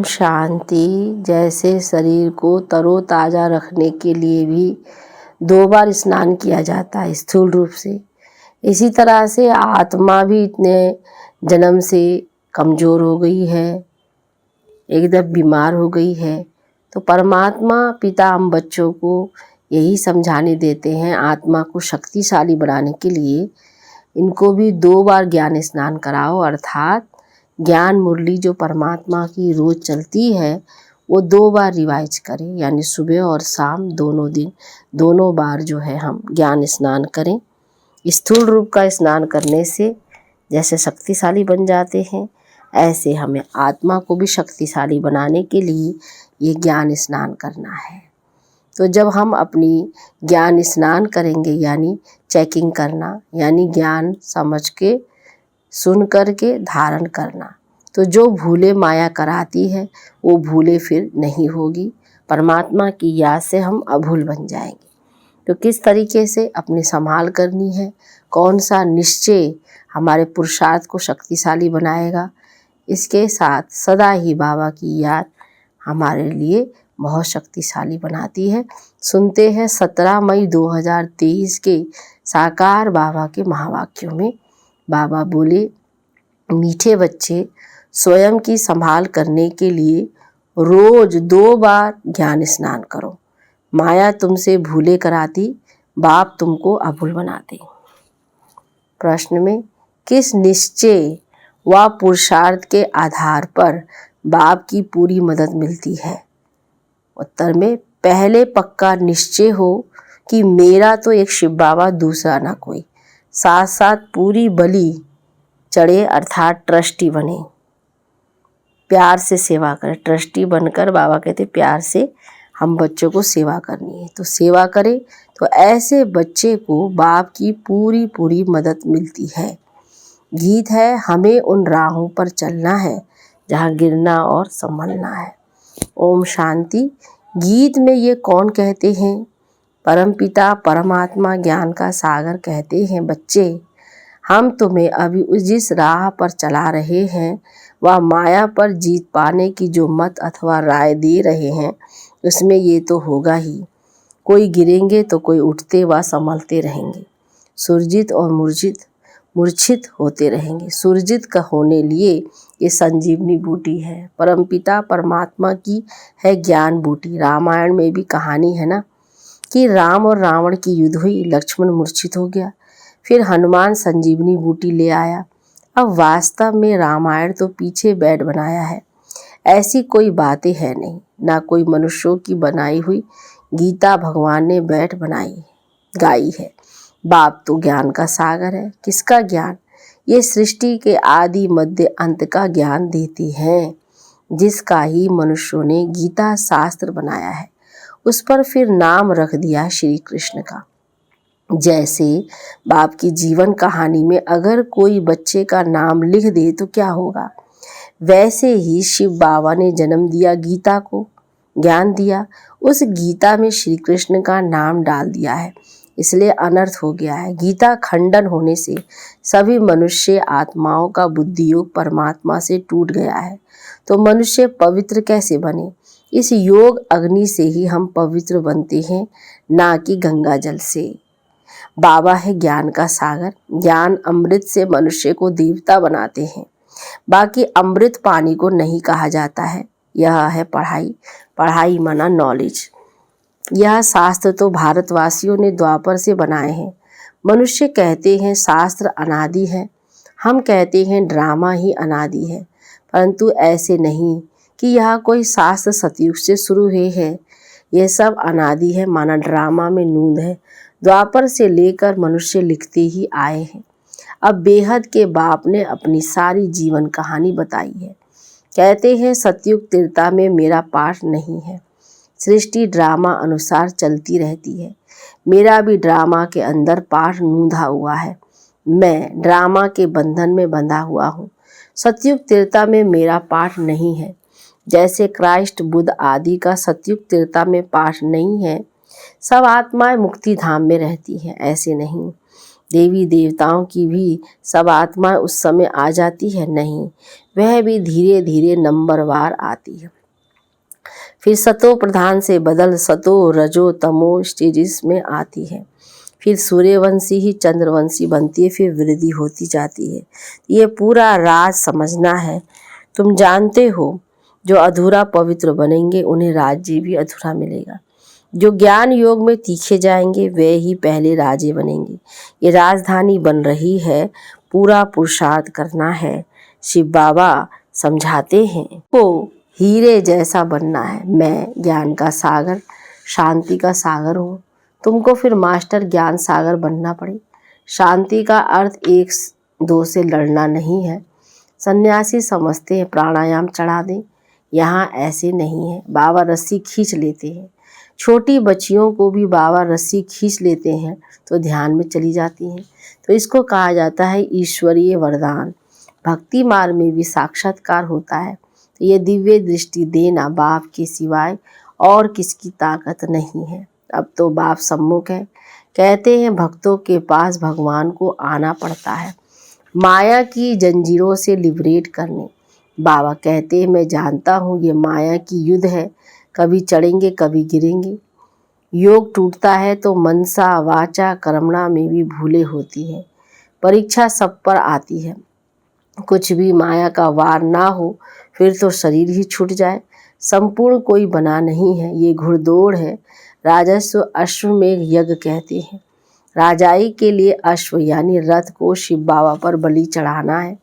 शांति। जैसे शरीर को तरोताज़ा रखने के लिए भी 2 बार स्नान किया जाता है स्थूल रूप से, इसी तरह से आत्मा भी इतने जन्म से कमज़ोर हो गई है, एकदम बीमार हो गई है। तो परमात्मा पिता हम बच्चों को यही समझाने देते हैं, आत्मा को शक्तिशाली बनाने के लिए इनको भी 2 बार ज्ञान स्नान कराओ, अर्थात ज्ञान मुरली जो परमात्मा की रोज़ चलती है वो 2 बार रिवाइज करें, यानी सुबह और शाम दोनों दिन दोनों बार जो है हम ज्ञान स्नान करें। स्थूल रूप का स्नान करने से जैसे शक्तिशाली बन जाते हैं, ऐसे हमें आत्मा को भी शक्तिशाली बनाने के लिए ये ज्ञान स्नान करना है। तो जब हम अपनी ज्ञान स्नान करेंगे, यानी चेकिंग करना, यानी ज्ञान समझ के सुन कर के धारण करना, तो जो भूले माया कराती है वो भूले फिर नहीं होगी। परमात्मा की याद से हम अभूल बन जाएंगे। तो किस तरीके से अपने संभाल करनी है, कौन सा निश्चय हमारे पुरुषार्थ को शक्तिशाली बनाएगा, इसके साथ सदा ही बाबा की याद हमारे लिए बहुत शक्तिशाली बनाती है। सुनते हैं 17 मई 2023 के साकार बाबा के महावाक्यों में बाबा बोले, मीठे बच्चे स्वयं की संभाल करने के लिए रोज 2 बार ज्ञान स्नान करो। माया तुमसे भूले कराती, बाप तुमको अभूल बनाते। प्रश्न में किस निश्चय व पुरुषार्थ के आधार पर बाप की पूरी मदद मिलती है? उत्तर में पहले पक्का निश्चय हो कि मेरा तो एक शिव बाबा, दूसरा ना कोई, साथ साथ पूरी बलि चढ़े, अर्थात ट्रस्टी बने, प्यार से सेवा करें। ट्रस्टी बनकर बाबा कहते प्यार से हम बच्चों को सेवा करनी है, तो सेवा करें। तो ऐसे बच्चे को बाप की पूरी पूरी मदद मिलती है। गीत है, हमें उन राहों पर चलना है जहाँ गिरना और संभलना है। ओम शांति। गीत में ये कौन कहते हैं? परमपिता परमात्मा ज्ञान का सागर कहते हैं, बच्चे हम तुम्हें अभी जिस राह पर चला रहे हैं वह माया पर जीत पाने की जो मत अथवा राय दे रहे हैं, उसमें ये तो होगा ही, कोई गिरेंगे तो कोई उठते व संभलते रहेंगे, सुरजित और मूर्छित होते रहेंगे। सुरजित का होने लिए ये संजीवनी बूटी है, परमपिता परमात्मा की है ज्ञान बूटी। रामायण में भी कहानी है ना कि राम और रावण की युद्ध हुई, लक्ष्मण मूर्छित हो गया, फिर हनुमान संजीवनी बूटी ले आया। अब वास्तव में रामायण तो पीछे बैठ बनाया है, ऐसी कोई बातें है नहीं, ना कोई मनुष्यों की बनाई हुई गीता भगवान ने बैठ बनाई गाई है। बाप तो ज्ञान का सागर है। किसका ज्ञान? ये सृष्टि के आदि मध्य अंत का ज्ञान देती है, जिसका ही मनुष्यों ने गीता शास्त्र बनाया है। उस पर फिर नाम रख दिया श्री कृष्ण का। जैसे बाप की जीवन कहानी में अगर कोई बच्चे का नाम लिख दे तो क्या होगा, वैसे ही शिव बाबा ने जन्म दिया, गीता को ज्ञान दिया, उस गीता में श्री कृष्ण का नाम डाल दिया है, इसलिए अनर्थ हो गया है। गीता खंडन होने से सभी मनुष्य आत्माओं का बुद्धि योग परमात्मा से टूट गया है, तो मनुष्य पवित्र कैसे बने? इस योग अग्नि से ही हम पवित्र बनते हैं, ना कि गंगा जल से। बाबा है ज्ञान का सागर, ज्ञान अमृत से मनुष्य को देवता बनाते हैं। बाकी अमृत पानी को नहीं कहा जाता है। यह है पढ़ाई, पढ़ाई माना नॉलेज। यह शास्त्र तो भारतवासियों ने द्वापर से बनाए हैं। मनुष्य कहते हैं शास्त्र अनादि है, हम कहते हैं ड्रामा ही अनादि है, परंतु ऐसे नहीं कि यह कोई शास्त्र सतयुग से शुरू हुए है। यह सब अनादि है, माना ड्रामा में नूंद है। द्वापर से लेकर मनुष्य लिखते ही आए हैं। अब बेहद के बाप ने अपनी सारी जीवन कहानी बताई है। कहते हैं सतयुग त्रेता में मेरा पाठ नहीं है, सृष्टि ड्रामा अनुसार चलती रहती है। मेरा भी ड्रामा के अंदर पाठ नूंधा हुआ है, मैं ड्रामा के बंधन में बंधा हुआ हूँ। सतयुग त्रेता में मेरा पाठ नहीं है, जैसे क्राइस्ट बुद्ध आदि का सतयुग त्रेता में पाठ नहीं है। सब आत्माएं मुक्ति धाम में रहती हैं, ऐसे नहीं। देवी देवताओं की भी सब आत्माएं उस समय आ जाती है? नहीं, वह भी धीरे धीरे नंबरवार आती है। फिर सतो प्रधान से बदल सतो रजो तमो स्टेजिस में आती है। फिर सूर्यवंशी ही चंद्रवंशी बनती है, फिर वृद्धि होती जाती है। ये पूरा राज समझना है। तुम जानते हो, जो अधूरा पवित्र बनेंगे उन्हें राज्य भी अधूरा मिलेगा। जो ज्ञान योग में तीखे जाएंगे वे ही पहले राजे बनेंगे। ये राजधानी बन रही है, पूरा पुरुषार्थ करना है। शिव बाबा समझाते हैं को हीरे जैसा बनना है। मैं ज्ञान का सागर, शांति का सागर हूँ। तुमको फिर मास्टर ज्ञान सागर बनना पड़े। शांति का अर्थ एक दो से लड़ना नहीं है। सन्यासी समझते हैं प्राणायाम चढ़ा दें, यहाँ ऐसे नहीं है। बाबा रस्सी खींच लेते हैं। छोटी बच्चियों को भी बाबा रस्सी खींच लेते हैं तो ध्यान में चली जाती हैं। तो इसको कहा जाता है ईश्वरीय वरदान। भक्ति मार्ग में भी साक्षात्कार होता है। तो ये दिव्य दृष्टि देना बाप के सिवाय और किसकी ताकत नहीं है। अब तो बाप सम्मुख है। कहते हैं भक्तों के पास भगवान को आना पड़ता है माया की जंजीरों से लिबरेट करने। बाबा कहते हैं मैं जानता हूँ ये माया की युद्ध है, कभी चढ़ेंगे कभी गिरेंगे। योग टूटता है तो मनसा वाचा कर्मणा में भी भूले होती है। परीक्षा सब पर आती है। कुछ भी माया का वार ना हो फिर तो शरीर ही छूट जाए। संपूर्ण कोई बना नहीं है, ये घुड़दौड़ है। राजस्व अश्वमेघ यज्ञ कहते हैं। राजाई के लिए अश्व यानी रथ को शिव बाबा पर बलि चढ़ाना है,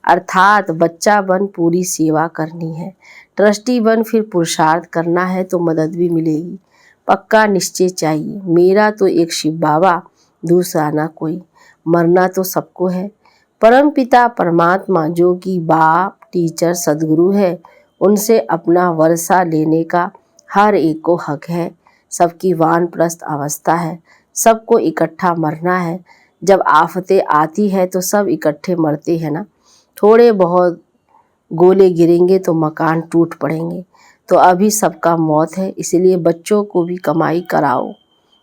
अर्थात बच्चा बन पूरी सेवा करनी है। ट्रस्टी बन फिर पुरुषार्थ करना है तो मदद भी मिलेगी। पक्का निश्चय चाहिए, मेरा तो एक शिव बाबा, दूसरा ना कोई। मरना तो सबको है। परम पिता परमात्मा जो कि बाप टीचर सदगुरु है, उनसे अपना वर्षा लेने का हर एक को हक है। सबकी वानप्रस्थ अवस्था है, सबको इकट्ठा मरना है। जब आफतें आती है तो सब इकट्ठे मरते हैं ना। थोड़े बहुत गोले गिरेंगे तो मकान टूट पड़ेंगे। तो अभी सबका मौत है, इसलिए बच्चों को भी कमाई कराओ।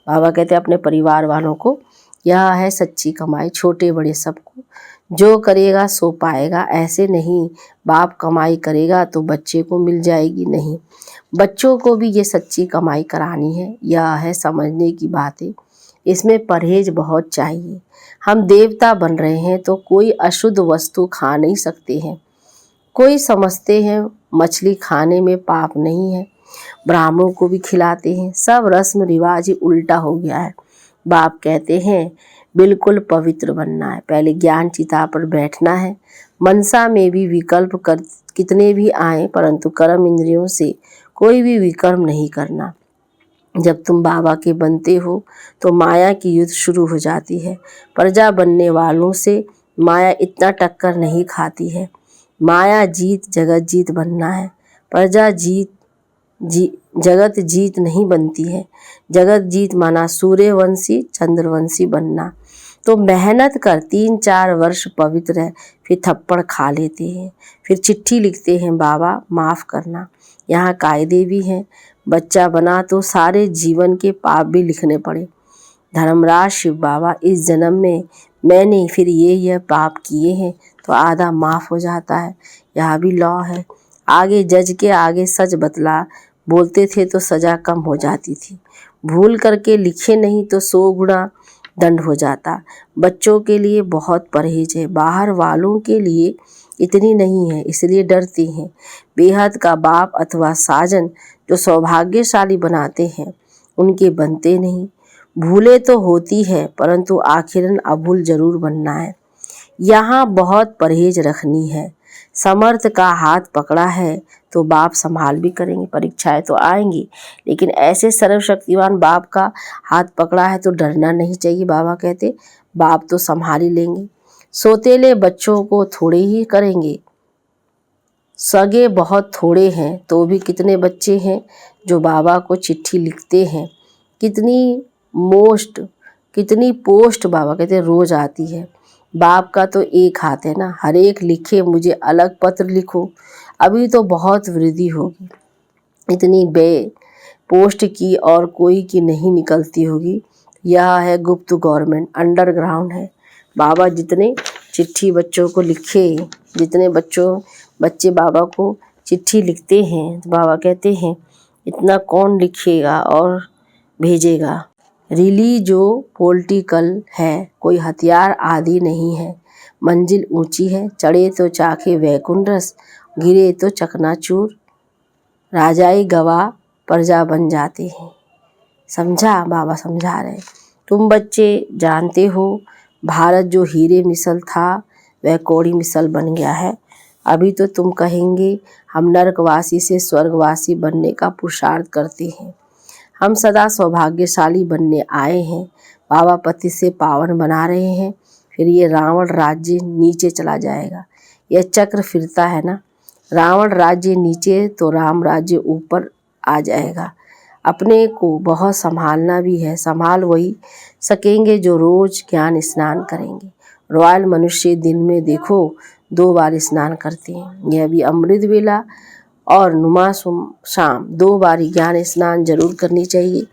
बाबा कहते हैं अपने परिवार वालों को, यह है सच्ची कमाई, छोटे बड़े सबको। जो करेगा सो पाएगा, ऐसे नहीं बाप कमाई करेगा तो बच्चे को मिल जाएगी, नहीं। बच्चों को भी ये सच्ची कमाई करानी है। यह है समझने की बातें। इसमें परहेज बहुत चाहिए। हम देवता बन रहे हैं तो कोई अशुद्ध वस्तु खा नहीं सकते हैं। कोई समझते हैं मछली खाने में पाप नहीं है, ब्राह्मणों को भी खिलाते हैं। सब रस्म रिवाज ही उल्टा हो गया है। बाप कहते हैं बिल्कुल पवित्र बनना है, पहले ज्ञान चिता पर बैठना है। मनसा में भी विकल्प कर कितने भी आए, परंतु कर्म इंद्रियों से कोई भी विकर्म नहीं करना। जब तुम बाबा के बनते हो तो माया की युद्ध शुरू हो जाती है। प्रजा बनने वालों से माया इतना टक्कर नहीं खाती है। माया जीत जगत जीत बनना है। प्रजा जगत जीत नहीं बनती है। जगत जीत माना सूर्यवंशी चंद्रवंशी बनना। तो मेहनत कर 3-4 वर्ष पवित्र है, फिर थप्पड़ खा लेते हैं, फिर चिट्ठी लिखते हैं बाबा माफ़ करना। यहाँ कायदे भी हैं। बच्चा बना तो सारे जीवन के पाप भी लिखने पड़े। धर्मराज शिव बाबा इस जन्म में मैंने फिर ये पाप किए हैं तो आधा माफ़ हो जाता है। यहाँ भी लॉ है। आगे जज के आगे सच बतला बोलते थे तो सज़ा कम हो जाती थी। भूल करके लिखे नहीं तो 100 गुना दंड हो जाता। बच्चों के लिए बहुत परहेज है, बाहर वालों के लिए इतनी नहीं है, इसलिए डरते हैं। बेहद का बाप अथवा साजन जो सौभाग्यशाली बनाते हैं उनके बनते नहीं। भूले तो होती है परंतु आखिरन अभूल जरूर बनना है। यहाँ बहुत परहेज रखनी है। समर्थ का हाथ पकड़ा है तो बाप संभाल भी करेंगे। परीक्षाएं तो आएंगी, लेकिन ऐसे सर्वशक्तिवान बाप का हाथ पकड़ा है तो डरना नहीं चाहिए। बाबा कहते बाप तो संभाल ही लेंगे। सोतेले बच्चों को थोड़े ही करेंगे। सगे बहुत थोड़े हैं तो भी कितने बच्चे हैं जो बाबा को चिट्ठी लिखते हैं। कितनी पोस्ट बाबा कहते रोज आती है। बाप का तो एक हाथ है ना, हर एक लिखे मुझे अलग पत्र लिखो। अभी तो बहुत वृद्धि होगी, इतनी बे पोस्ट की और कोई की नहीं निकलती होगी। यह है गुप्त गवर्नमेंट, अंडरग्राउंड है। बाबा जितने चिट्ठी बच्चों को लिखे, जितने बच्चे बाबा को चिट्ठी लिखते हैं तो बाबा कहते हैं इतना कौन लिखेगा और भेजेगा। रिली जो पॉलिटिकल है, कोई हथियार आदि नहीं है। मंजिल ऊंची है, चढ़े तो चाखे वैकुंठ रस, गिरे तो चकनाचूर, राजाई गवाह प्रजा बन जाते हैं। समझा? बाबा समझा रहे। तुम बच्चे जानते हो भारत जो हीरे मिसल था वह कौड़ी मिसल बन गया है। अभी तो तुम कहेंगे हम नरकवासी से स्वर्गवासी बनने का पुरुषार्थ करते हैं। हम सदा सौभाग्यशाली बनने आए हैं। बाबा पति से पावन बना रहे हैं, फिर ये रावण राज्य नीचे चला जाएगा। यह चक्र फिरता है ना, रावण राज्य नीचे तो राम राज्य ऊपर आ जाएगा। अपने को बहुत संभालना भी है, संभाल वही सकेंगे जो रोज ज्ञान स्नान करेंगे। रॉयल मनुष्य दिन में देखो 2 बार स्नान करते हैं। यह भी अमृत वेला और नुमा शाम 2 बार ज्ञान स्नान जरूर करनी चाहिए।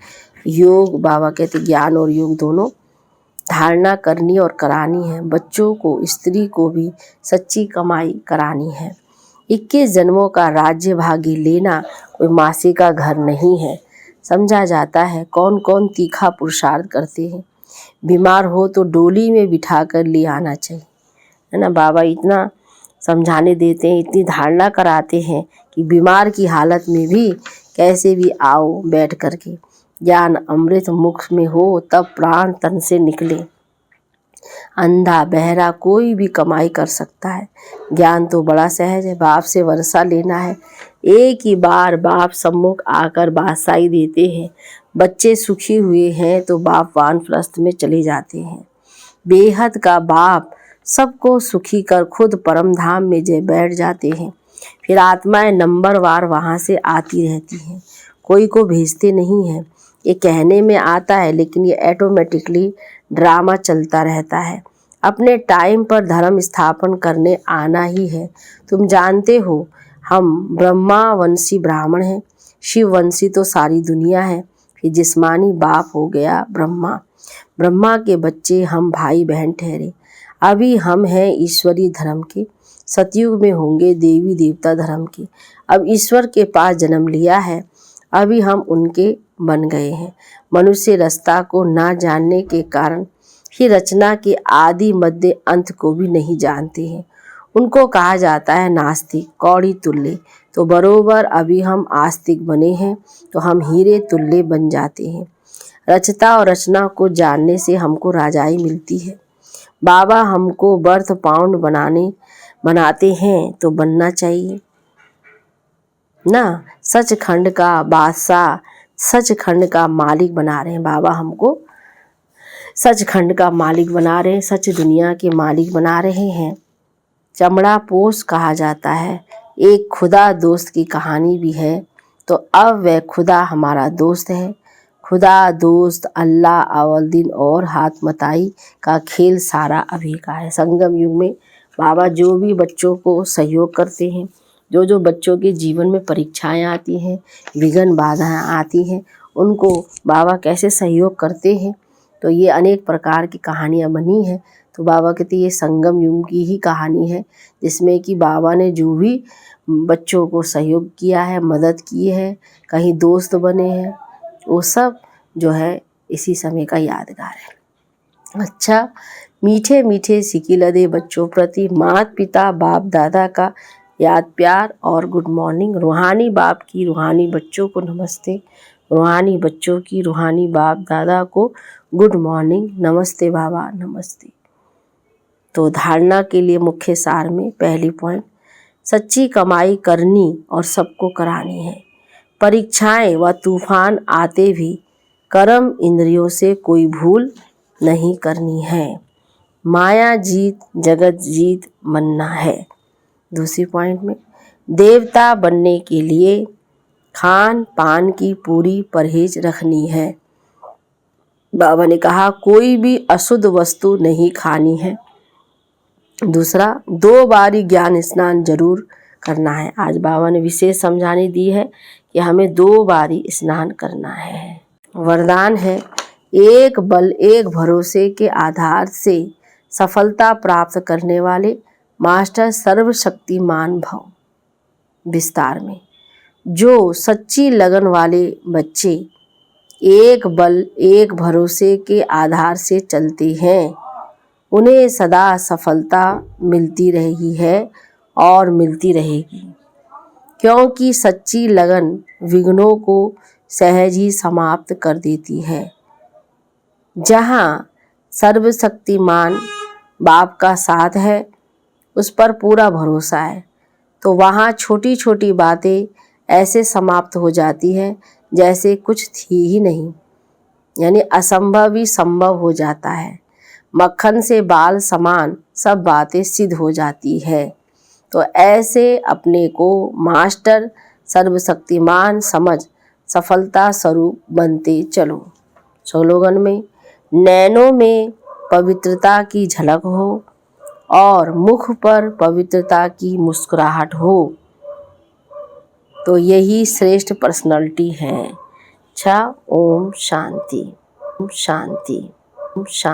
योग, बाबा कहते ज्ञान और योग दोनों धारणा करनी और करानी है। बच्चों को, स्त्री को भी सच्ची कमाई करानी है। 21 जन्मों का राज्य भागी लेना कोई मासी का घर नहीं है। समझा जाता है कौन कौन तीखा पुरुषार्थ करते हैं। बीमार हो तो डोली में बिठा कर ले आना चाहिए, है ना। बाबा इतना समझाने देते हैं, इतनी धारणा कराते हैं कि बीमार की हालत में भी कैसे भी आओ बैठ करके। ज्ञान अमृत मुख में हो तब प्राण तन से निकले। अंधा बहरा कोई भी कमाई कर सकता है। ज्ञान तो बड़ा सहज है। बाप से वर्षा लेना है, एक ही बार बाप सम्मुख आकर बादशाही देते हैं। बच्चे सुखी हुए हैं तो बाप वानप्रस्थ में चले जाते हैं। बेहद का बाप सबको सुखी कर खुद परम धाम में जय बैठ जाते हैं। फिर आत्माएं नंबरवार वहाँ से आती रहती हैं, कोई को भेजते नहीं हैं। ये कहने में आता है लेकिन ये ऑटोमेटिकली ड्रामा चलता रहता है। अपने टाइम पर धर्म स्थापन करने आना ही है। तुम जानते हो हम ब्रह्मावंशी ब्राह्मण हैं, शिववंशी तो सारी दुनिया है। फिर जिस्मानी बाप हो गया ब्रह्मा, ब्रह्मा के बच्चे हम भाई बहन ठहरे। अभी हम हैं ईश्वरी धर्म के, सतयुग में होंगे देवी देवता धर्म के। अब ईश्वर के पास जन्म लिया है, अभी हम उनके बन गए हैं। मनुष्य रास्ता को ना जानने के कारण ही रचना के आदि मध्य अंत को भी नहीं जानते हैं। उनको कहा जाता है नास्तिक, कौड़ी तुल्य। तो बरोबर अभी हम आस्तिक बने हैं तो हम हीरे तुल्य बन जाते हैं। रचता और रचना को जानने से हमको राजाई मिलती है। बाबा हमको बर्थ पाउंड बनाते हैं तो बनना चाहिए ना। सचखंड का बादशाह, सचखंड का मालिक बना रहे हैं बाबा हमको, सचखंड का मालिक बना रहे हैं, सच दुनिया के मालिक बना रहे हैं। चमड़ा पोष कहा जाता है। एक खुदा दोस्त की कहानी भी है, तो अब वह खुदा हमारा दोस्त है। खुदा दोस्त अल्लाह अव्वल दिन और हाथ मताई का खेल सारा अभी का है। संगम युग में बाबा जो भी बच्चों को सहयोग करते हैं, जो बच्चों के जीवन में परीक्षाएं आती हैं, विघ्न बाधाएं आती हैं, उनको बाबा कैसे सहयोग करते हैं, तो ये अनेक प्रकार की कहानियाँ बनी हैं। तो बाबा कहते ये संगम युग की ही कहानी है, जिसमें कि बाबा ने जो भी बच्चों को सहयोग किया है, मदद की है, कहीं दोस्त बने हैं, वो सब जो है इसी समय का यादगार है। अच्छा, मीठे मीठे सिकी लदे बच्चों प्रति माता पिता बाप दादा का याद प्यार और गुड मॉर्निंग। रूहानी बाप की रूहानी बच्चों को नमस्ते, रूहानी बच्चों की रूहानी बाप दादा को गुड मॉर्निंग, नमस्ते बाबा नमस्ते। तो धारणा के लिए मुख्य सार में पहली पॉइंट, सच्ची कमाई करनी और सबको करानी है। परीक्षाएं व तूफान आते भी कर्म इंद्रियों से कोई भूल नहीं करनी है। माया जीत जगत जीत बनना है। दूसरी पॉइंट में, देवता बनने के लिए खान पान की पूरी परहेज रखनी है। बाबा ने कहा कोई भी अशुद्ध वस्तु नहीं खानी है। दूसरा, 2 बारी ज्ञान स्नान जरूर करना है। आज बाबा ने विशेष समझाने दी है कि हमें 2 बारी स्नान करना है। वरदान है, एक बल एक भरोसे के आधार से सफलता प्राप्त करने वाले मास्टर सर्वशक्तिमान भव। विस्तार में, जो सच्ची लगन वाले बच्चे एक बल एक भरोसे के आधार से चलते हैं, उन्हें सदा सफलता मिलती रही है और मिलती रहेगी, क्योंकि सच्ची लगन विघ्नों को सहज ही समाप्त कर देती है। जहाँ सर्वशक्तिमान बाप का साथ है, उस पर पूरा भरोसा है, तो वहाँ छोटी छोटी बातें ऐसे समाप्त हो जाती हैं जैसे कुछ थी ही नहीं, यानी असंभव ही संभव हो जाता है। मक्खन से बाल समान सब बातें सिद्ध हो जाती है। तो ऐसे अपने को मास्टर सर्वशक्तिमान समझ सफलता स्वरूप बनते चलो। स्लोगन में, नैनों में पवित्रता की झलक हो और मुख पर पवित्रता की मुस्कुराहट हो, तो यही श्रेष्ठ पर्सनालिटी है। अच्छा, ओम शांति, ओम शांति, ओम शांति।